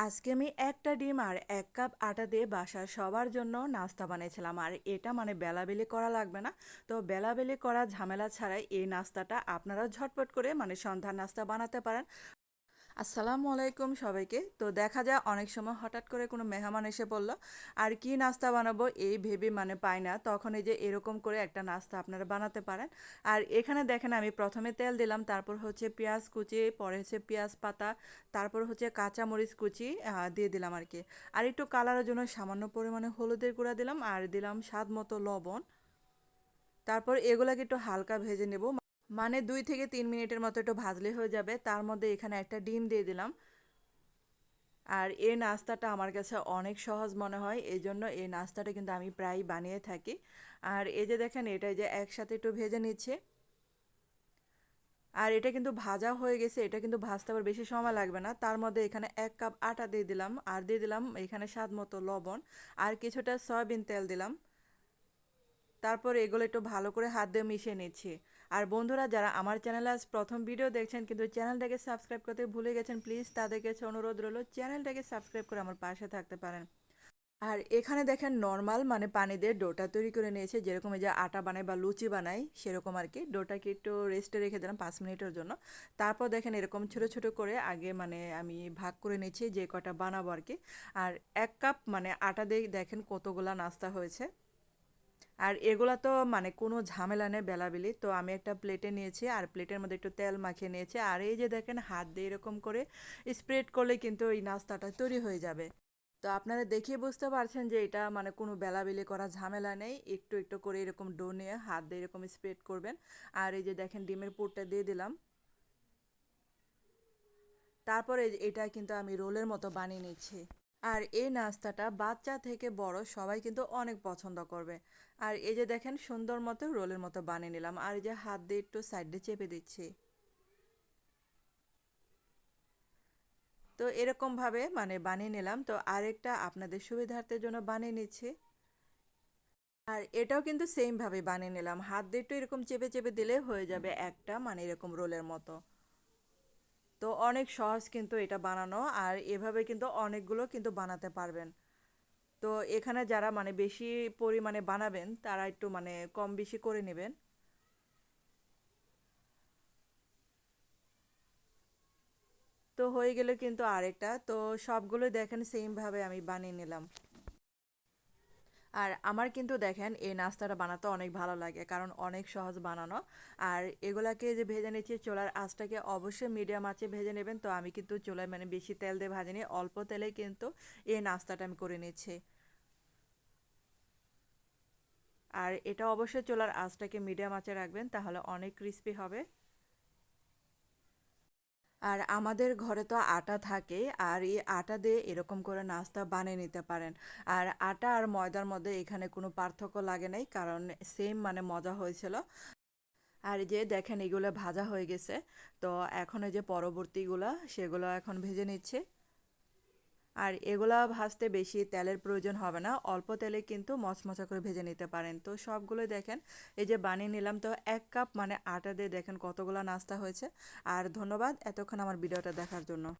আজকে আমি একটা ডিম আর ১ কাপ আটা দিয়ে বাসার সবার জন্য নাস্তা বানিয়েছিলাম। আর এটা মানে বেলাবেলি করা লাগবে না। তো বেলাবেলি করা ঝামেলা ছাড়াই এই নাস্তাটা আপনারাও ঝটপট করে মানে সন্ধ্যার নাস্তা বানাতে পারেন। আসসালামু আলাইকুম সবাইকে। তো দেখা যায় অনেক সময় হঠাৎ করে কোনো মেহমান এসে পড়ল আর কি নাস্তা বানাবো এই ভেবে মানে পাই না, তখন এই যে এরকম করে একটা নাস্তা আপনারা বানাতে পারেন। আর এখানে দেখেন আমি প্রথমে তেল দিলাম, তারপর হচ্ছে পেঁয়াজ কুচি, পরে হচ্ছে পেঁয়াজ পাতা, তারপর হচ্ছে কাঁচা মরিচ কুচি দিয়ে দিলাম আর কি। আর একটু কালারের জন্য সামান্য পরিমাণে হলুদের গুঁড়া দিলাম আর দিলাম স্বাদ মতো লবণ। তারপর এগুলাকে একটু হালকা ভেজে নেব, মানে 2 থেকে 3 মিনিটের মতো একটু ভাজলে হয়ে যাবে। তার মধ্যে এখানে একটা ডিম দিয়ে দিলাম। আর এই নাস্তাটা আমার কাছে অনেক সহজ মনে হয়, এই জন্য এই নাস্তাটা কিন্তু আমি প্রায় বানিয়ে থাকি। আর এই যে দেখেন এটা যে একসাথে একটু ভেজে নিচ্ছে। আর এটা কিন্তু ভাজা হয়ে গেছে, এটা কিন্তু ভাজতে আবার বেশি সময় লাগবে না। তার মধ্যে এখানে 1 কাপ আটা দিয়ে দিলাম আর দিয়ে দিলাম এখানে স্বাদ মতো লবণ আর কিছুটা সয়াবিন তেল দিলাম। তারপর এগুলো একটু ভালো করে হাত দিয়ে মিশিয়ে নিচ্ছি। আর বন্ধুরা যারা আমার চ্যানেলে আজ প্রথম ভিডিও দেখছেন কিন্তু চ্যানেলটাকে সাবস্ক্রাইব করতে ভুলে গেছেন, প্লিজ তাদের কাছে অনুরোধ রইল চ্যানেলটাকে সাবস্ক্রাইব করে আমার পাশে থাকতে পারেন। আর এখানে দেখেন নর্মাল মানে পানি দিয়ে ডোটা তৈরি করে নিয়েছে, যেরকম এই যে আটা বানাই বা লুচি বানাই সেরকম আর কি। ডোটাকে একটু রেস্টে রেখে দিলাম 5 মিনিটের জন্য। তারপর দেখেন এরকম ছোট ছোট করে আগে মানে আমি ভাগ করে নিয়েছি যে কটা বানাবো আর কি। আর 1 কাপ মানে আটা দিয়ে দেখেন কতগুলা নাস্তা হয়েছে। আর এগুলা তো মানে কোনো ঝামেলা নেই বেলাবেলি। তো আমি একটা প্লেটে নিয়েছি আর প্লেটের মধ্যে একটু তেল মাখিয়ে নিয়েছি। আর এই যে দেখেন হাত দিয়ে এরকম করে স্প্রেড করলে কিন্তু এই নাস্তাটা তৈরি হয়ে যাবে। তো আপনারা দেখে বুঝতে পারছেন যে এটা মানে কোনো বেলাবেলি করা ঝামেলা নেই। একটু একটু করে এরকম ডো নিয়ে হাত দিয়ে এরকম স্প্রেড করবেন। আর এই যে দেখেন ডিমের পুরটা দিয়ে দিলাম। তারপরে এটা কিন্তু আমি রোলের মতো বানিয়ে নিচ্ছি। আর এই নাস্তাটা বাচ্চা থেকে বড় সবাই কিন্তু অনেক পছন্দ করবে। আর এই যে দেখেন সুন্দর মতো রোলের মতো বানিয়ে নিলাম আর এই যে হাত দিয়ে একটু সাইডে চেপে দিচ্ছি। তো এরকম ভাবে মানে বানিয়ে নিলাম। তো আরেকটা আপনাদের সুবিধার্থের জন্য বানিয়ে নিচ্ছি। আর এটাও কিন্তু সেম ভাবে বানিয়ে নিলাম, হাত দিয়ে একটু এরকম চেপে চেপে দিলে হয়ে যাবে একটা মানে এরকম রোলের মতো। তো অনেক সহজ কিন্তু এটা বানানো, আর এভাবে কিন্তু অনেকগুলো কিন্তু বানাতে পারবেন। তো এখানে যারা মানে বেশি পরিমাণে বানাবেন তারা একটু মানে কম বেশি করে নেবেন। তো হয়ে গেলে কিন্তু আরেকটা, তো সবগুলো দেখেন সেম ভাবে আমি বানিয়ে নিলাম। আর আমার কিন্তু দেখেন এই নাস্তাটা বানাতে অনেক ভালো লাগে কারণ অনেক সহজ বানানো। আর এগুলাকে যে ভেজে নিচ্ছি চুলার আঁচটাকে অবশ্যই মিডিয়াম আঁচে ভেজে নেবেন। তো আমি কিন্তু চুলায় মানে বেশি তেল দিয়ে ভাজিনি, অল্প তেলে কিন্তু এই নাস্তাটা আমি করে নিচ্ছি। আর এটা অবশ্যই চুলার আঁচটাকে মিডিয়াম আঁচে রাখবেন, তাহলে অনেক ক্রিস্পি হবে। আর আমাদের ঘরে তো আটা থাকে, আর এই আটা দিয়ে এরকম করে নাস্তা বানিয়ে নিতে পারেন। আর আটা আর ময়দার মধ্যে এখানে কোনো পার্থক্য লাগে নাই, কারণ সেম মানে মজা হয়েছিল। আর এই যে দেখেন এগুলো ভাজা হয়ে গেছে। তো এখন এই যে পরবর্তীগুলা সেগুলো এখন ভেজে নিচ্ছে। আর এগুলা ভাজতে বেশি তেলের প্রয়োজন হবে না, অল্প তেলে কিন্তু মচমচা করে ভেজে নিতে পারেন। তো সবগুলোই দেখেন এই যে বানিয়ে নিলাম। তো 1 কাপ মানে আটা দিয়ে দেখেন কতগুলা নাস্তা হয়েছে। আর ধন্যবাদ এতক্ষণ আমার ভিডিওটা দেখার জন্য।